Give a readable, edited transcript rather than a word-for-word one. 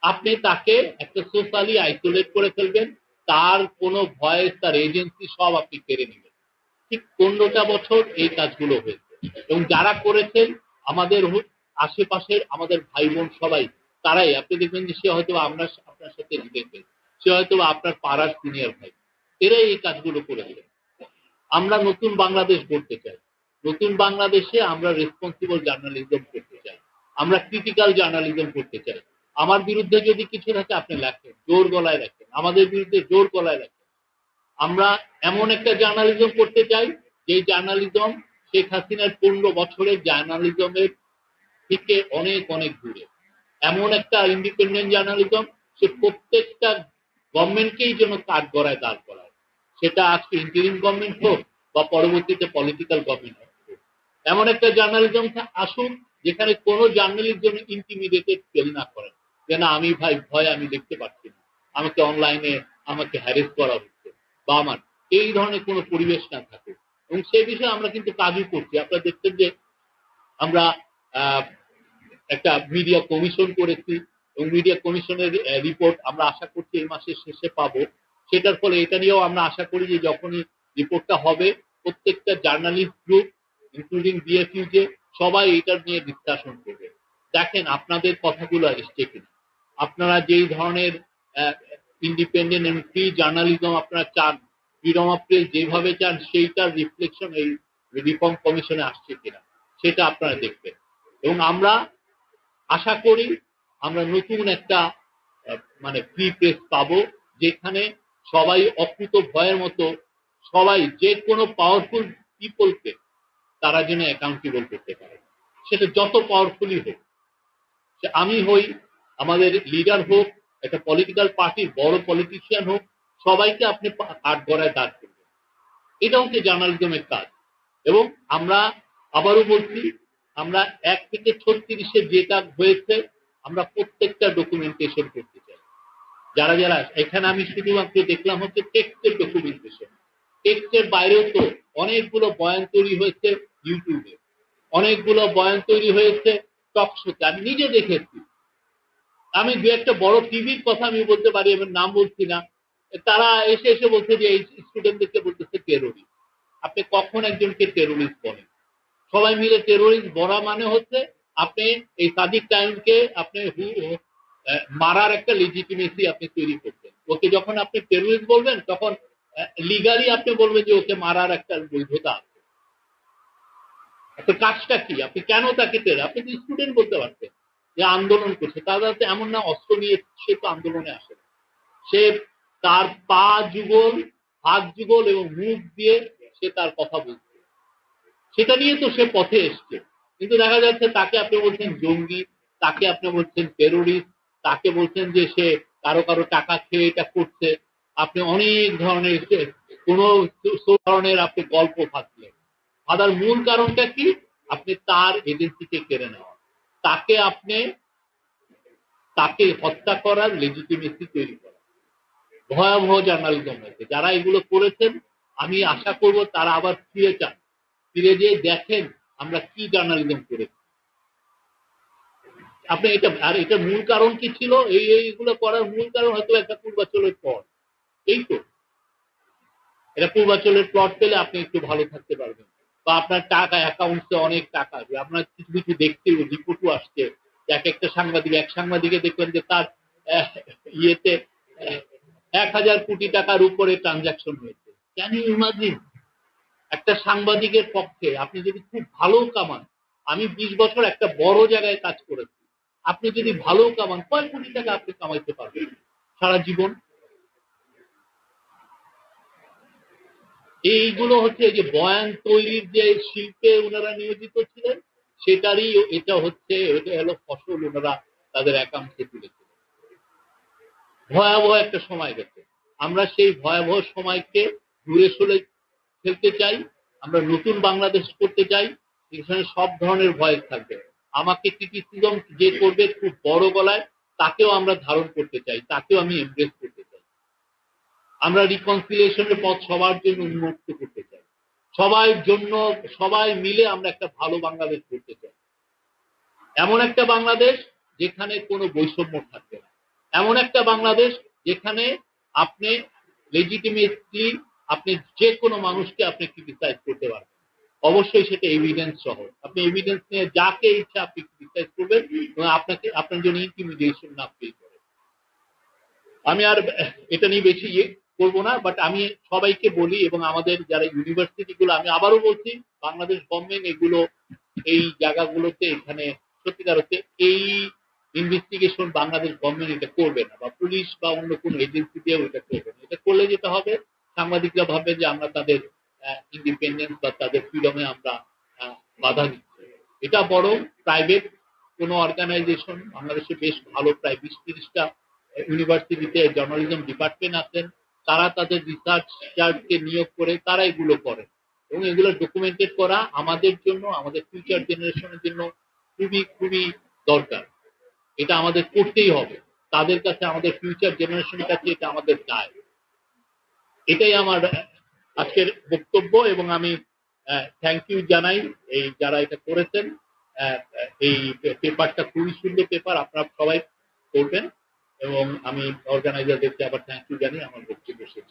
আপনি তাকে একটা সোশ্যালি আইসোলেট করে ফেলবেন, তার কোনো ভয়েস, তার এজেন্সি সব আপনি কেড়ে নেবেন। ঠিক 15টা বছর এই কাজগুলো হয়েছে, এবং যারা করেছেন আমাদের আশেপাশের আমাদের ভাই বোন সবাই, তারাই। আপনি দেখবেন যে সে হয়তো আপনার সাথে রিলেটেড, সে হয়তো আপনার পাড়ার সিনিয়র ভাই, এরাই এই কাজগুলো করেছে। আমরা নতুন বাংলাদেশ গড়তে চাই। নতুন বাংলাদেশে আমরা রেসপন্সিবল জার্নালিজম করতে চাই, আমরা ক্রিটিক্যাল জার্নালিজম করতে চাই। আমার বিরুদ্ধে যদি কিছু থাকে আপনি লেখেন, জোর গলায় রাখেন, আমাদের বিরুদ্ধে জোর গলায় রাখেন। আমরা এমন একটা জার্নালিজম করতে চাই যে জার্নালিজম শেখ হাসিনার 15 বছরের জার্নালিজমের থেকে অনেক অনেক দূরে। এমন একটা ইন্ডিপেন্ডেন্ট জার্নালিজম, সে প্রত্যেকটা গভর্নমেন্টকেই যেন কাঠ গড়ায় দাঁড় করায়, সেটা আজকে ইন্টারিম গভর্নমেন্ট হোক বা পরবর্তীতে পলিটিক্যাল গভর্নমেন্ট হোক। এমন একটা জার্নালিজম আসুক যেখানে কোনো জার্নালিস্ট যেন ইন্টিমিডেটেড ফিল না করেন, যে না আমি ভাই ভয় আমি লিখতে পারছি না, আমাকে অনলাইনে আমাকে হ্যারেস করা হচ্ছে, বা আমার এই ধরনের কোনো পরিবেশ না থাকে। এবং সেই বিষয়ে আমরা কিন্তু কাজও করছি। আপনারা দেখছেন যে আমরা একটা মিডিয়া কমিশন করেছি, এবং মিডিয়া কমিশনের রিপোর্ট আমরা আশা করছি এই মাসের শেষে পাবো। সেটার ফলে এটা নিয়েও আমরা আশা করি যে যখনই রিপোর্টটা হবে, প্রত্যেকটা জার্নালিস্ট গ্রুপ ইনক্লুডিং বিএফইউজে সবাই এটার নিয়ে ডিসকাশন করবে। দেখেন আপনাদের কথাগুলো এসছে কিনা, আপনারা যেই ধরনের ইন্ডিপেন্ডেন্ট এবং ফ্রি জার্নালিজম আপনারা চান, ফ্রিডম অফ প্রেস যেভাবে চান, সেইটার রিফ্লেকশন এই রিফর্ম কমিশনে আসছে কিনা সেটা আপনারা দেখবেন। এবং আমরা আশা করি আমরা নতুন একটা মানে ফ্রি প্রেস পাবো, যেখানে সবাই অকুত ভয়ের মতো সবাই যে কোনো পাওয়ারফুল পিপলকে তারা যেন অ্যাকাউন্টেবল করতে পারে, সেটা যত পাওয়ারফুলই হোক। সে আমি হই, আমাদের লিডার হোক, একটা পলিটিক্যাল পার্টির বড় পলিটিশিয়ান হোক, সবাইকে আপনি কাঠ গড়ায় দাঁড় করবেন। এটা হচ্ছে জার্নালিজমের কাজ। এবং আমরা আবারও বলছি, আমরা 1 থেকে 36-এ যে কাজ হয়েছে আমরা প্রত্যেকটা ডকুমেন্টেশন করতে চাই। যারা যারা এখানে আমি শুধুমাত্র দেখলাম হচ্ছে টেক্সটের ডকুমেন্টেশন, টেক্সটের বাইরেও তো অনেকগুলো বয়ান তৈরি হয়েছে ইউটিউবে, অনেকগুলো বয়ান তৈরি হয়েছে টক শোতে, আমি নিজে দেখেছি। আমি দু একটা বড় টিভির কথা আমি বলতে পারি, এবার নাম বলছি না, তারা এসে এসে বলছে যে এই স্টুডেন্টদেরকে বলতেছে টেরোরিস্ট। আপনি কখন একজনকে টেরোরিস্ট বলেন? সবাই মিলে টেরোরিস্ট বলা মানে হচ্ছে আপনি এই সাদিক টাইমকে আপনি মারার একটা লেজিটিমেসি আপনি তৈরি করছেন। ওকে যখন আপনি টেরোরিস্ট বলবেন তখন লিগালি আপনি বলবেন যে ওকে মারার একটা বৈধতা আছে। কাজটা কি, আপনি কেন তাকে আপনি তো স্টুডেন্ট বলতে পারছেন যে আন্দোলন করছে, তারা তো এমন না অস্ত্র নিয়ে সে তো আন্দোলনে আসে, সে তার পা যুগল, হাত যুগল এবং মুখ দিয়ে সে তার কথা বলছে, সেটা নিয়ে তো সে পথে এসছে। কিন্তু দেখা যাচ্ছে তাকে আপনি বলছেন জঙ্গি, তাকে আপনি বলছেন টেরোরিস্ট, তাকে বলছেন যে সে কারো কারো টাকা খেয়ে এটা করছে। আপনি অনেক ধরনের কোন ধরনের আপনি গল্প ফাঁসলেন। ফাঁদার মূল কারণটা কি? আপনি তার এজেন্সিকে কেড়ে নেওয়া, তাকে আপনি তাকে হত্যা করার লেজিটিমেসি তৈরি করা। ভয়াবহ জার্নালিজম হয়েছে। যারা এগুলো করেছেন আমি আশা করব তারা আবার ফিরে যান, ফিরে যেয়ে দেখেন আমরা কি জার্নালিজম করেছি। আপনি এটা আর এটা মূল কারণ কি ছিল? এইগুলো করার মূল কারণ হয়তো একটা পূর্বাচলের প্লট। এই তো এটা পূর্বাচলের প্লট পেলে আপনি একটু ভালো থাকতে পারবেন, বা আপনার টাকা অ্যাকাউন্টে অনেক টাকা আসবে। আপনার কিছু কিছু দেখতে রিপোর্টও আসছে, এক একটা সাংবাদিক, এক সাংবাদিকে দেখবেন যে তার ইয়েতে 1000 কোটি টাকার উপরে ট্রানজাকশন হয়েছে। Can you imagine? একটা সাংবাদিকের পক্ষে আপনি যদি খুব ভালো কামান, আমি 20 বছর একটা বড় জায়গায় কাজ করেছি, আপনি যদি ভালো কামান কয় কোটি টাকা আপনি কামাইতে পারবেন সারা জীবন? এইগুলো হচ্ছে যে বয়ান তৈরির যে শিল্পে ওনারা নিয়োজিত ছিলেন, সেটারই এটা হচ্ছে, এটা হলো ফসল ওনারা তাদের অ্যাকাউন্টে তুলেছিলেন। ভয়াবহ একটা সময় গেছে। আমরা সেই ভয়াবহ সময়কে দূরে সরে ফেলতে চাই। আমরা নতুন বাংলাদেশ করতে চাই, যেখানে সব ধরনের ভয়েস থাকবে। আমাকে ক্রিটিসিজম যে করবে খুব বড় গলায়, তাকেও আমরা ধারণ করতে চাই, তাকেও আমি এমব্রেস করতে চাই। আমরা রিকনসিলিয়েশনের পথ সবার জন্য উন্মুক্ত করতে চাই, সবার জন্য, সবাই মিলে আমরা একটা ভালো বাংলাদেশ করতে চাই। এমন একটা বাংলাদেশ যেখানে কোনো বৈষম্য থাকবে না, এমন একটা বাংলাদেশ যেখানে আপনি লেজিটিমেটলি আপনি যে কোনো মানুষকে আপনি ক্রিটিসাইজ করতে পারবেন, অবশ্যই সেটা এভিডেন্স সহ। আপনি এভিডেন্স নিয়ে যাকে ইচ্ছা আপনি ক্রিটিসাইজ করবেন এবং আপনাকে আপনার জন্য ইন্টিমিডিয়েশন না ফিল করে। আমি আর এটা নিয়ে বেশি করবো না, বাট আমি সবাইকে বলি এবং আমাদের যারা ইউনিভার্সিটি গুলো, আমি আবারও বলছি, বাংলাদেশ গভর্নমেন্ট এগুলো এই জায়গাগুলোতে এখানে সত্যিকার হচ্ছে এই ইনভেস্টিগেশন বাংলাদেশ গভর্নমেন্ট এটা করবে না, বা পুলিশ বা অন্য কোনো এজেন্সি দিয়েও এটা করবে না। এটা করলে যেটা হবে, সাংবাদিকরা ভাববে যে আমরা তাদের ইন্ডিপেন্ডেন্স বা তাদের ফ্রিডমে আমরা বাধা দিচ্ছি। এটা বরং প্রাইভেট কোনো অর্গানাইজেশন, বাংলাদেশে বেশ ভালো প্রায় 20-30টা ইউনিভার্সিটিতে জার্নালিজম ডিপার্টমেন্ট আছেন, তারা তাদের রিসার্চারকে নিয়োগ করে তারা এগুলো করে এবং এগুলো ডকুমেন্টেড করা আমাদের জন্য, আমাদের ফিউচার জেনারেশনের জন্য খুবই খুবই দরকার। এটা আমাদের করতেই হবে, তাদের কাছে, আমাদের ফিউচার জেনারেশনের কাছে এটা আমাদের দায়। এটাই আমার আজকের বক্তব্য এবং আমি থ্যাংক ইউ জানাই এই যারা এটা করেছেন। এই পেপারটা খুবই সুন্দর পেপার, আপনারা সবাই করবেন এবং আমি অর্গানাইজারদেরকে আবার থ্যাংক ইউ জানিয়ে আমার বক্তব্য শেষ।